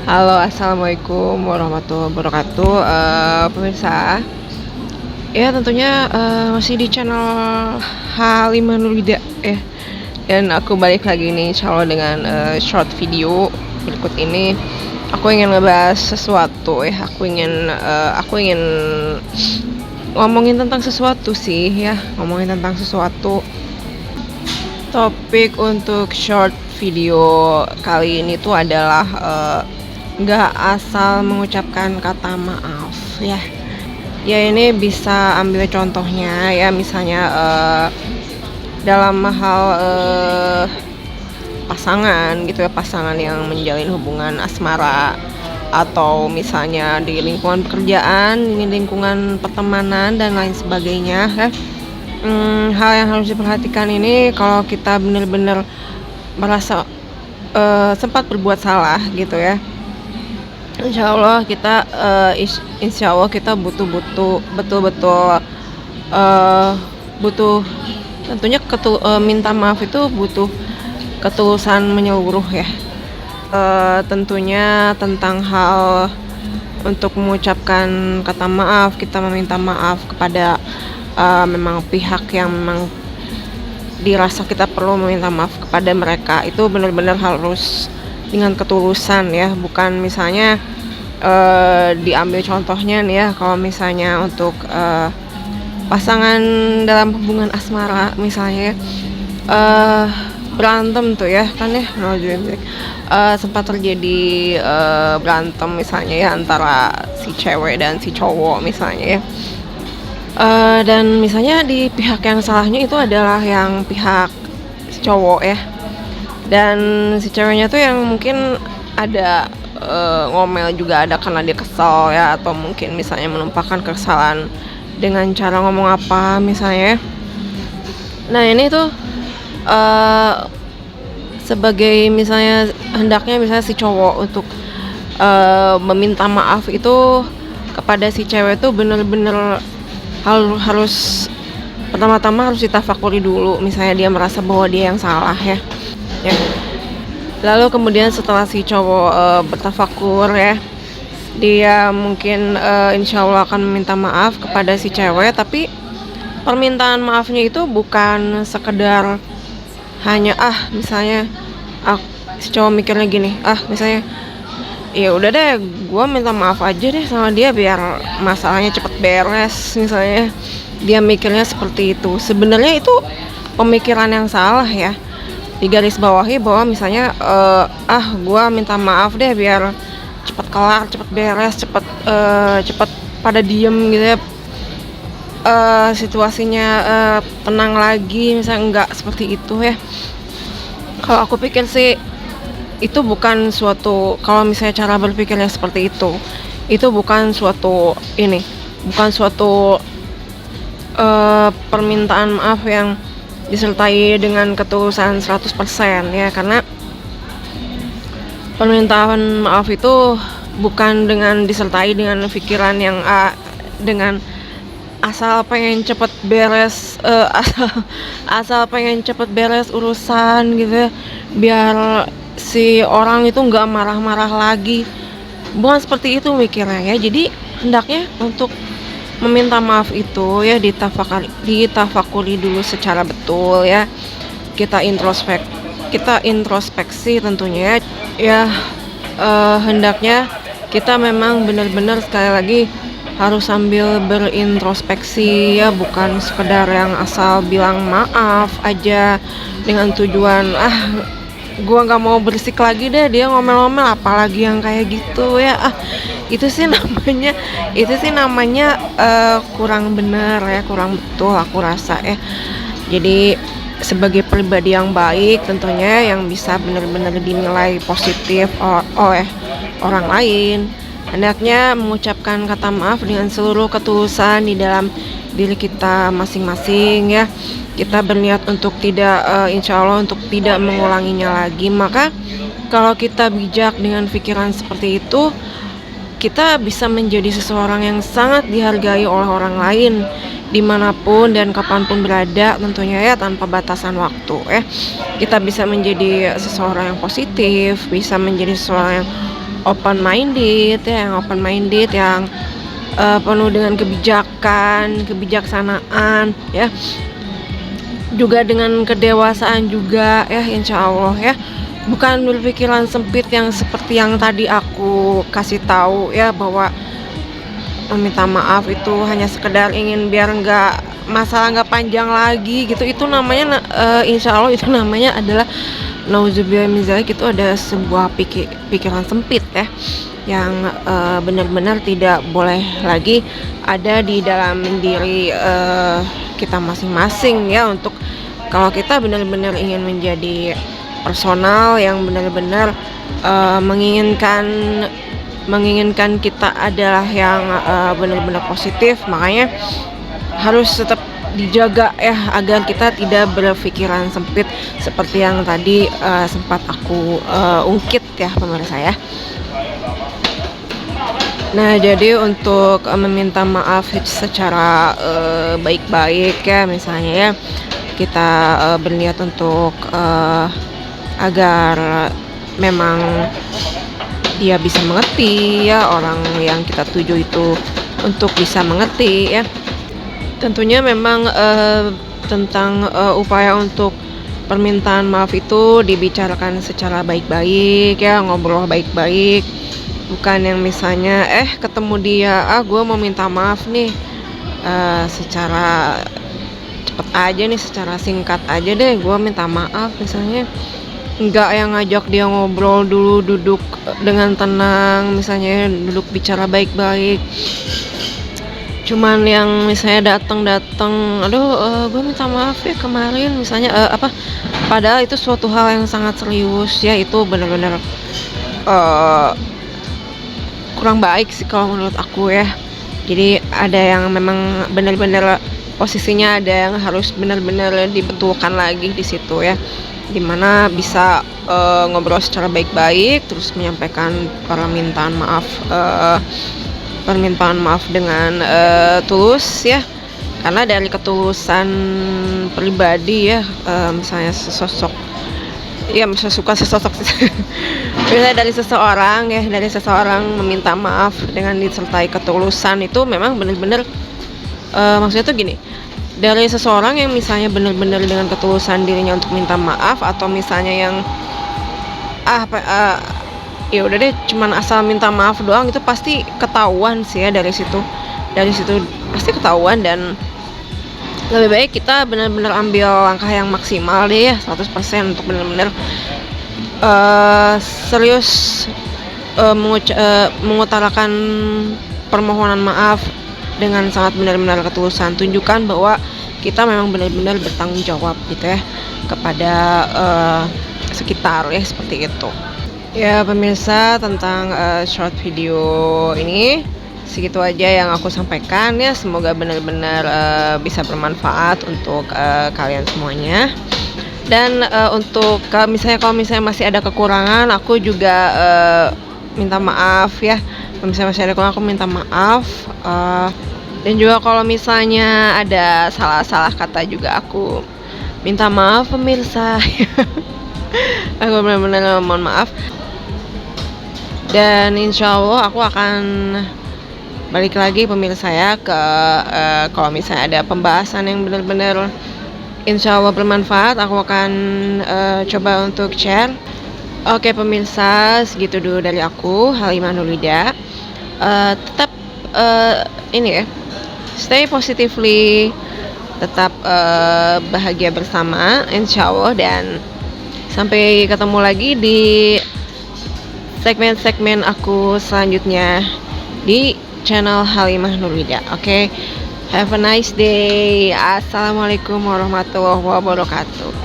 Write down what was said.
Halo, assalamualaikum warahmatullahi wabarakatuh. Pemirsa, ya tentunya masih di channel Halimah Nurida ya. Dan aku balik lagi nih, insya Allah dengan short video berikut ini. Aku ingin ngebahas sesuatu ya. Aku ingin ngomongin tentang sesuatu sih ya. Ngomongin tentang sesuatu. Topik untuk short video kali ini tuh adalah nggak asal mengucapkan kata maaf ya. Ya ini bisa ambil contohnya ya, misalnya dalam hal pasangan gitu ya, pasangan yang menjalin hubungan asmara, atau misalnya di lingkungan pekerjaan, di lingkungan pertemanan dan lain sebagainya ya. Hal yang harus diperhatikan ini kalau kita benar-benar merasa sempat berbuat salah gitu ya. Insya Allah kita butuh betul-betul eh, butuh tentunya minta maaf itu butuh ketulusan menyeluruh ya. Tentunya tentang hal untuk mengucapkan kata maaf, kita meminta maaf kepada memang pihak yang memang dirasa kita perlu meminta maaf kepada mereka, itu benar-benar harus dengan ketulusan ya. Bukan misalnya diambil contohnya nih ya, kalau misalnya untuk pasangan dalam hubungan asmara misalnya ya, berantem tuh ya kan ya, sempat terjadi berantem misalnya ya antara si cewek dan si cowok misalnya ya. Dan misalnya di pihak yang salahnya itu adalah yang pihak si cowok ya, dan si ceweknya tuh yang mungkin ada ngomel juga ada karena dia kesel ya, atau mungkin misalnya menumpahkan kesalahan dengan cara ngomong apa misalnya. Nah ini tuh sebagai misalnya hendaknya misalnya si cowok untuk meminta maaf itu kepada si cewek tuh bener-bener harus pertama-tama harus ditafakuri dulu, misalnya dia merasa bahwa dia yang salah ya. Lalu kemudian setelah si cowok bertafakur ya, dia mungkin insya Allah akan meminta maaf kepada si cewek. Tapi permintaan maafnya itu bukan sekedar hanya misalnya si cowok mikirnya gini, misalnya ya udah deh gue minta maaf aja deh sama dia biar masalahnya cepet beres misalnya. Dia mikirnya seperti itu. Sebenarnya itu pemikiran yang salah ya. Digaris bawahi bahwa misalnya gue minta maaf deh biar cepet kelar, cepet beres, cepet pada diem gitu ya, situasinya tenang lagi misalnya. Enggak seperti itu ya. Kalau aku pikir sih itu bukan suatu, kalau misalnya cara berpikirnya seperti itu bukan suatu permintaan maaf yang disertai dengan ketulusan 100% ya. Karena permintaan maaf itu bukan dengan disertai dengan pikiran yang dengan asal pengen cepet beres, asal pengen cepet beres urusan gitu ya, biar si orang itu nggak marah-marah lagi. Bukan seperti itu mikirnya ya. Jadi hendaknya untuk meminta maaf itu ya ditafakuri dulu secara betul ya. Kita introspeksi tentunya ya. Hendaknya kita memang benar-benar sekali lagi harus sambil berintrospeksi ya, bukan sekedar yang asal bilang maaf aja dengan tujuan gua nggak mau berisik lagi deh dia ngomel-ngomel, apalagi yang kayak gitu ya. Itu sih namanya kurang benar ya, kurang betul aku rasa ya. Jadi sebagai pribadi yang baik tentunya yang bisa benar-benar dinilai positif oleh orang lain, hendaknya mengucapkan kata maaf dengan seluruh ketulusan di dalam diri kita masing-masing ya. Kita berniat untuk insya Allah untuk tidak mengulanginya lagi. Maka kalau kita bijak dengan pikiran seperti itu, kita bisa menjadi seseorang yang sangat dihargai oleh orang lain dimanapun dan kapanpun berada tentunya ya, tanpa batasan waktu ya. Kita bisa menjadi seseorang yang positif, bisa menjadi seseorang yang open minded ya, yang open minded, yang penuh dengan kebijaksanaan ya, juga dengan kedewasaan juga ya, insya Allah ya, bukan berpikiran sempit yang seperti yang tadi aku kasih tahu ya, bahwa meminta maaf itu hanya sekedar ingin biar masalah nggak panjang lagi gitu. Itu namanya insya Allah itu namanya adalah nauzubillah min dzalik, itu ada sebuah pikiran sempit ya, yang benar-benar tidak boleh lagi ada di dalam diri kita masing-masing ya. Untuk kalau kita benar-benar ingin menjadi personal yang benar-benar menginginkan kita adalah yang benar-benar positif, makanya harus tetap dijaga ya, agar kita tidak berpikiran sempit seperti yang tadi sempat aku ungkit ya pemirsa ya. Nah, jadi untuk meminta maaf secara baik-baik ya, misalnya ya, kita berniat untuk agar memang dia bisa mengerti ya, orang yang kita tuju itu untuk bisa mengerti ya. Tentunya memang tentang upaya untuk permintaan maaf itu dibicarakan secara baik-baik ya, ngobrol baik-baik, bukan yang misalnya ketemu dia, gue mau minta maaf nih, secara cepet aja nih, secara singkat aja deh gue minta maaf misalnya. Enggak yang ngajak dia ngobrol dulu, duduk dengan tenang misalnya, duduk bicara baik-baik. Cuman yang misalnya datang, aduh gue minta maaf ya kemarin misalnya, padahal itu suatu hal yang sangat serius ya, itu benar-benar kurang baik sih kalau menurut aku ya. Jadi ada yang memang benar-benar posisinya, ada yang harus benar-benar dibetulkan lagi di situ ya, dimana bisa ngobrol secara baik-baik, terus menyampaikan permintaan maaf dengan tulus ya, karena dari ketulusan pribadi ya, misalnya sesosok ya, misalnya suka sesosok misalnya dari seseorang meminta maaf dengan disertai ketulusan, itu memang benar-benar maksudnya tuh gini, dari seseorang yang misalnya benar-benar dengan ketulusan dirinya untuk minta maaf, atau misalnya yang ya udah deh cuman asal minta maaf doang, itu pasti ketahuan sih ya, dari situ pasti ketahuan. Dan lebih baik kita benar-benar ambil langkah yang maksimal deh ya, 100% untuk benar-benar serius mengutarakan permohonan maaf dengan sangat benar-benar ketulusan. Tunjukkan bahwa kita memang benar-benar bertanggung jawab gitu ya kepada sekitar ya, seperti itu. Ya pemirsa, tentang short video ini segitu aja yang aku sampaikan ya. Semoga benar-benar bisa bermanfaat untuk kalian semuanya. Dan untuk kalau misalnya masih ada kekurangan, aku juga minta maaf ya. Kalau misalnya masih ada kekurangan, aku minta maaf. Dan juga kalau misalnya ada salah-salah kata juga aku minta maaf pemirsa. Aku benar-benar mohon maaf. Dan insya Allah aku akan balik lagi pemirsa ya ke kalau misalnya ada pembahasan yang benar-benar insya Allah bermanfaat, aku akan coba untuk share. Oke pemirsa, segitu dulu dari aku, Halimah Nurida. Tetap ini ya, stay positively, tetap bahagia bersama insya Allah, dan sampai ketemu lagi di segmen-segmen aku selanjutnya di channel Halimah Nurida. Oke, have a nice day. Assalamualaikum warahmatullahi wabarakatuh.